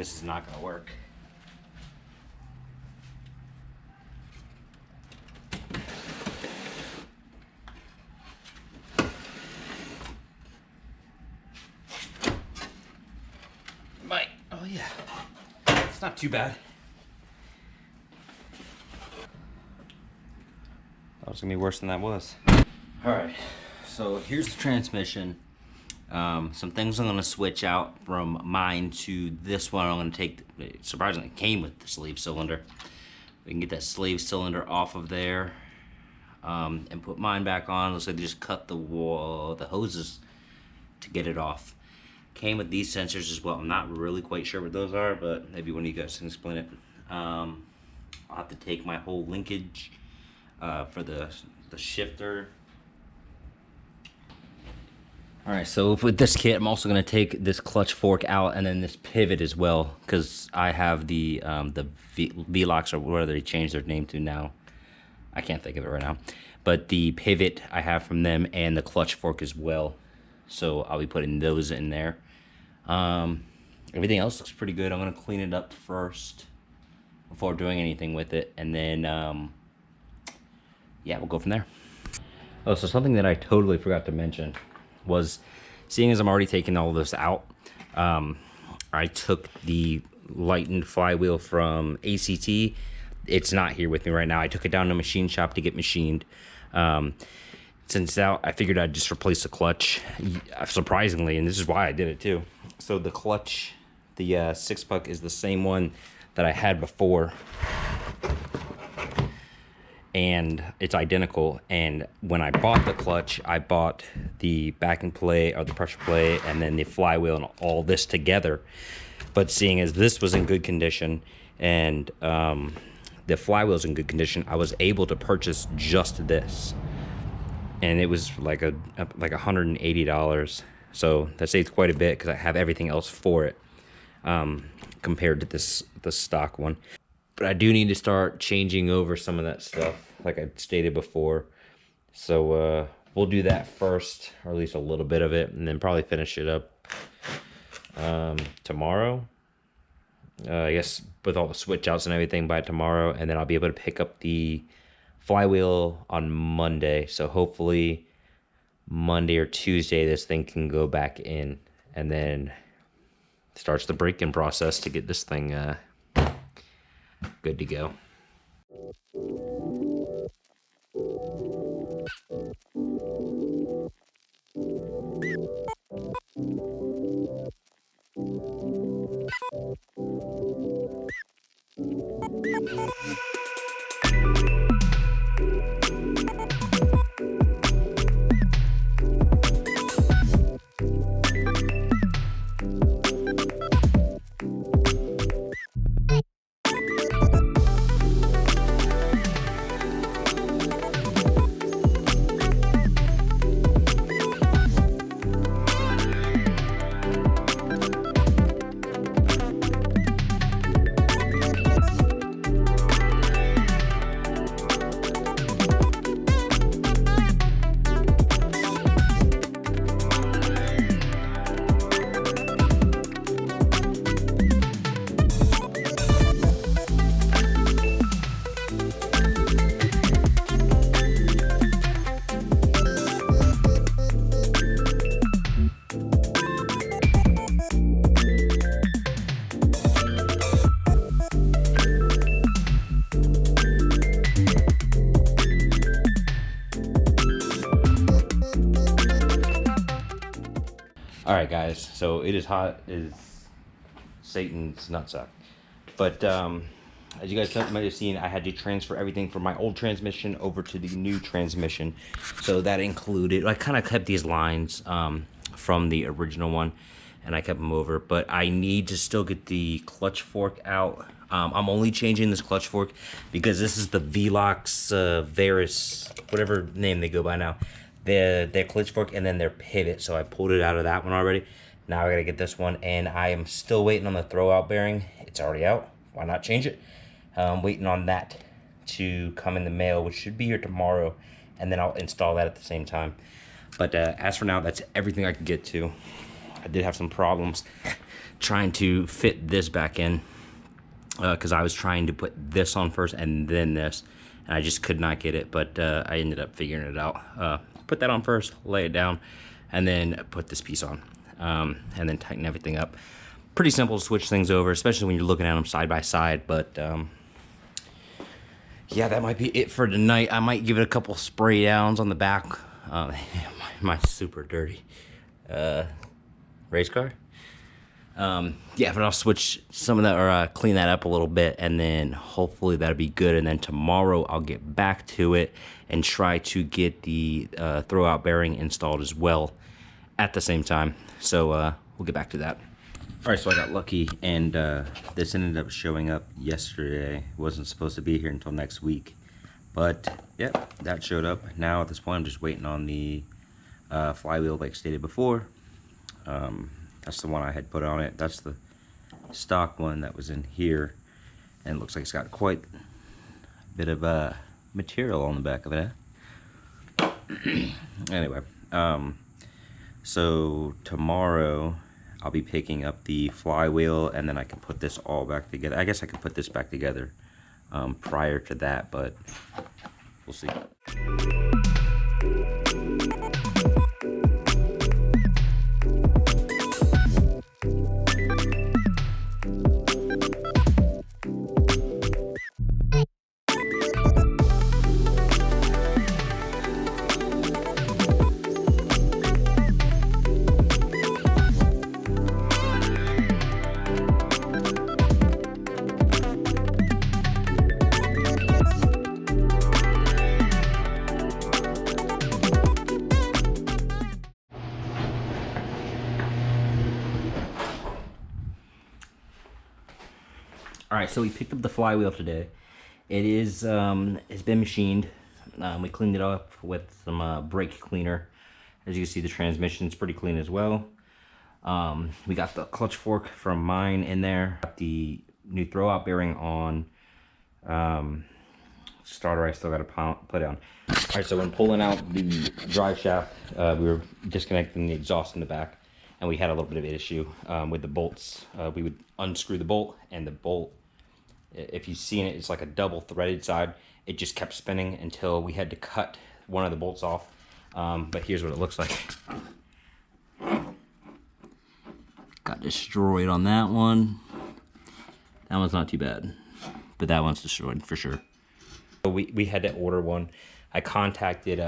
this is not gonna work. Might, oh yeah, it's not too bad. That was gonna be worse than that was. All right, so here's the transmission. Some things I'm gonna switch out from mine to this one. I'm gonna take, surprisingly it came with the sleeve cylinder. We can get that sleeve cylinder off of there and put mine back on. Looks like they just cut the hoses to get it off. Came with these sensors as well. I'm not really quite sure what those are, but maybe one of you guys can explain it. I'll have to take my whole linkage for the shifter. All right, so with this kit, I'm also gonna take this clutch fork out and then this pivot as well, because I have the V-Locks, or whatever they changed their name to now. I can't think of it right now. But the pivot I have from them and the clutch fork as well. So I'll be putting those in there. Everything else looks pretty good. I'm gonna clean it up first before doing anything with it, and then yeah, we'll go from there. Oh, so something that I totally forgot to mention was, seeing as I'm already taking all this out, I took the lightened flywheel from ACT. It's not here with me right now. I took it down to a machine shop to get machined. Since it's out, I figured I'd just replace the clutch. Surprisingly, and this is why I did it too. So the clutch, the 6-puck is the same one that I had before, and it's identical. And when I bought the clutch, I bought the backing plate, or the pressure plate, and then the flywheel and all this together. But seeing as this was in good condition and the flywheel's in good condition, I was able to purchase just this, and it was like $180. So that saves quite a bit because I have everything else for it compared to the stock one. But I do need to start changing over some of that stuff, like I stated before. So we'll do that first, or at least a little bit of it, and then probably finish it up tomorrow. I guess with all the switch outs and everything by tomorrow, and then I'll be able to pick up the flywheel on Monday. So hopefully Monday or Tuesday this thing can go back in, and then starts the break-in process to get this thing good to go. All right, guys, so it is hot as Satan's nutsack. But as you guys might have seen, I had to transfer everything from my old transmission over to the new transmission. So that included, I kind of kept these lines from the original one, and I kept them over. But I need to still get the clutch fork out. I'm only changing this clutch fork because this is the V-Locks Varus, whatever name they go by now. Their clutch fork and then their pivot. So I pulled it out of that one already. Now I gotta get this one, and I am still waiting on the throwout bearing. It's already out. Why not change it? I'm waiting on that to come in the mail, which should be here tomorrow, and then I'll install that at the same time. But as for now, that's everything I can get to. I did have some problems trying to fit this back in because I was trying to put this on first and then this, and I just could not get it, but I ended up figuring it out. Put that on first, lay it down, and then put this piece on, and then tighten everything up. Pretty simple to switch things over, especially when you're looking at them side by side, but yeah, that might be it for tonight. I might give it a couple spray downs on the back. Mine's super dirty. Race car? Yeah, but I'll switch some of that, or clean that up a little bit, and then hopefully that'll be good. And then tomorrow I'll get back to it and try to get the throwout bearing installed as well at the same time. So we'll get back to that. All right, so I got lucky, and this ended up showing up yesterday. It wasn't supposed to be here until next week, but yep, that showed up. Now at this point, I'm just waiting on the flywheel, like stated before. That's the one I had put on it. That's the stock one that was in here, and it looks like it's got quite a bit of material on the back of it. Anyway, so tomorrow I'll be picking up the flywheel, and then I can put this all back together. I guess I could put this back together prior to that, but we'll see. All right, so we picked up the flywheel today. It is, it's been machined. We cleaned it up with some brake cleaner. As you can see, the transmission's pretty clean as well. We got the clutch fork from mine in there. Got the new throwout bearing on. Starter I still got to put on. All right, so when pulling out the drive shaft, we were disconnecting the exhaust in the back, and we had a little bit of an issue with the bolts. We would unscrew the bolt, and the bolt, if you've seen it, it's like a double threaded side. It just kept spinning until we had to cut one of the bolts off. But here's what it looks like. Got destroyed on that one. That one's not too bad, but that one's destroyed for sure. So we had to order one. I contacted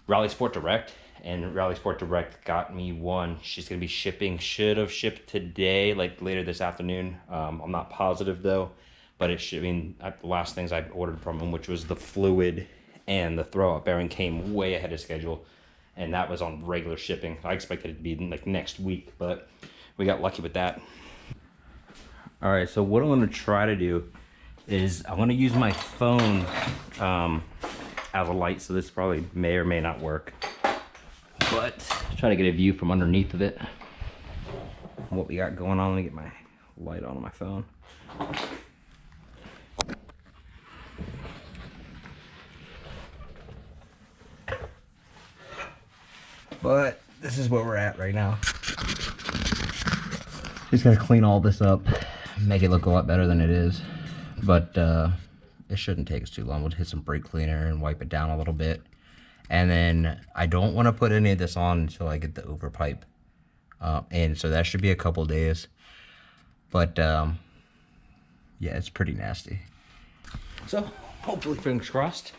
Rally Sport Direct, and Rally Sport Direct got me one. She's gonna be shipping, should have shipped today, like later this afternoon. I'm not positive though, but it should. I mean, the last things I ordered from them, which was the fluid and the throwout bearing, came way ahead of schedule, and that was on regular shipping. I expected it to be like next week, but we got lucky with that. All right, so what I'm gonna try to do is I'm gonna use my phone as a light, so this probably may or may not work. But try to get a view from underneath of it. What we got going on. Let me get my light on my phone. But this is where we're at right now. Just gotta clean all this up, make it look a lot better than it is. But it shouldn't take us too long. We'll hit some brake cleaner and wipe it down a little bit. And then I don't want to put any of this on until I get the overpipe. And so that should be a couple days. But yeah, it's pretty nasty. So hopefully, fingers crossed,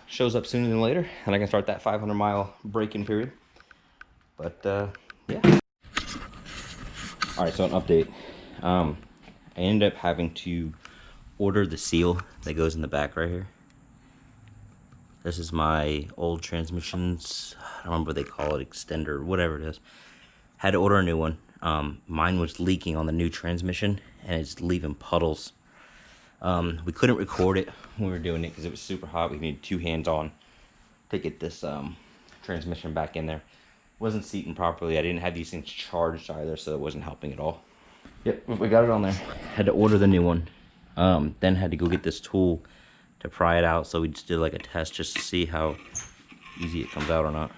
shows up sooner than later, and I can start that 500-mile break-in period. But yeah. All right, so an update. I ended up having to order the seal that goes in the back right here. This is my old transmissions. I don't remember what they call it, extender, whatever it is. Had to order a new one. Mine was leaking on the new transmission, and it's leaving puddles. We couldn't record it when we were doing it because it was super hot. We needed 2 hands on to get this transmission back in there. Wasn't seating properly. I didn't have these things charged either, so it wasn't helping at all. Yep, we got it on there. Had to order the new one. Then had to go get this tool to pry it out, so we just did like a test just to see how easy it comes out or not.